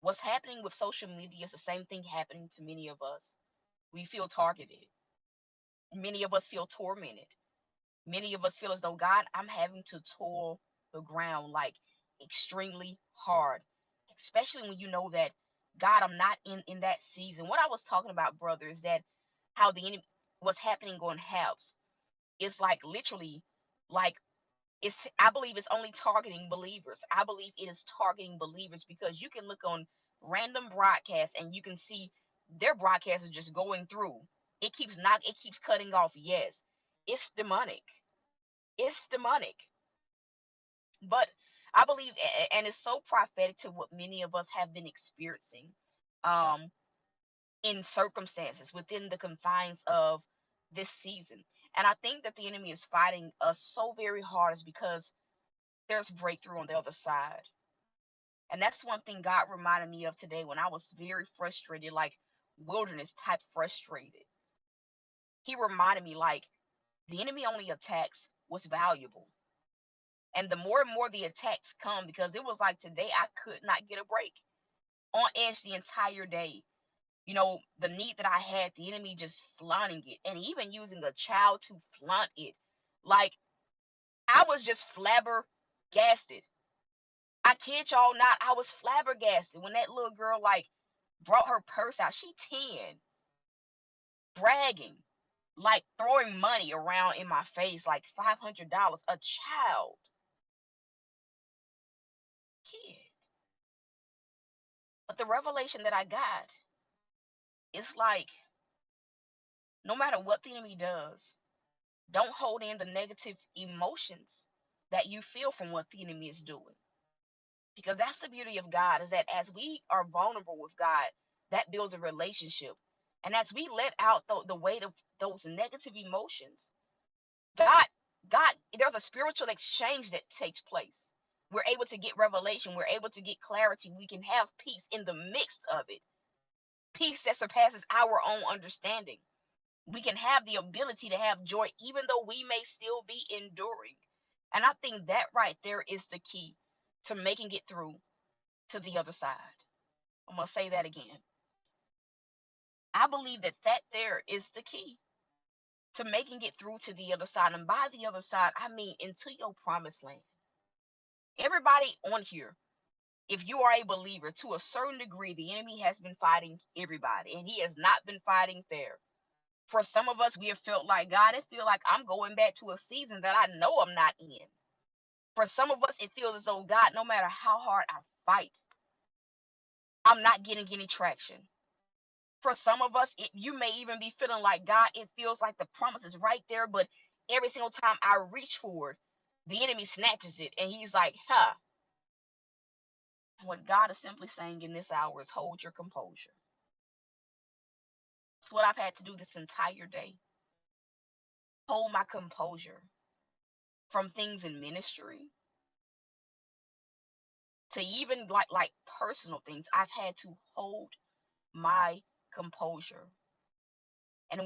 What's happening with social media is the same thing happening to many of us. We feel targeted. Many of us feel tormented. Many of us feel as though, God, I'm having to toil the ground like extremely hard, especially when you know that, God, I'm not in that season. What I was talking about, brother, is that how the enemy, what's happening on halves. It's like literally, like, I believe it's only targeting believers. I believe it is targeting believers because you can look on random broadcasts and you can see their broadcasts are just going through. It keeps cutting off. Yes, it's demonic. It's demonic. But I believe, and it's so prophetic to what many of us have been experiencing, um, in circumstances within the confines of this season. And I think that the enemy is fighting us so very hard is because there's breakthrough on the other side. And that's one thing God reminded me of today when I was very frustrated, like wilderness type frustrated. He reminded me, like, the enemy only attacks what's valuable. And the more and more the attacks come, because it was like today I could not get a break, on edge the entire day. The need that I had, the enemy just flaunting it, and even using a child to flaunt it. Like, I was just flabbergasted. I kid y'all not, I was flabbergasted when that little girl, like, brought her purse out. She 10, bragging, like throwing money around in my face, like $500. A child, kid. But the revelation that I got, it's like, no matter what the enemy does, don't hold in the negative emotions that you feel from what the enemy is doing. Because that's the beauty of God, is that as we are vulnerable with God, that builds a relationship. And as we let out the weight of those negative emotions, God, God, there's a spiritual exchange that takes place. We're able to get revelation. We're able to get clarity. We can have peace in the midst of it. Peace that surpasses our own understanding. We can have the ability to have joy even though we may still be enduring. And I think that right there is the key to making it through to the other side. I'm going to say that again. I believe that there is the key to making it through to the other side. And by the other side, I mean into your promised land. Everybody on here, if you are a believer, to a certain degree, the enemy has been fighting everybody, and he has not been fighting fair. For some of us, we have felt like, God, it feel like I'm going back to a season that I know I'm not in. For some of us, it feels as though, God, no matter how hard I fight, I'm not getting any traction. For some of us, you may even be feeling like, God, it feels like the promise is right there, but every single time I reach for it, the enemy snatches it, and he's like, huh. What God is simply saying in this hour is hold your composure. It's what I've had to do this entire day. Hold my composure from things in ministry to even like personal things. I've had to hold my composure. And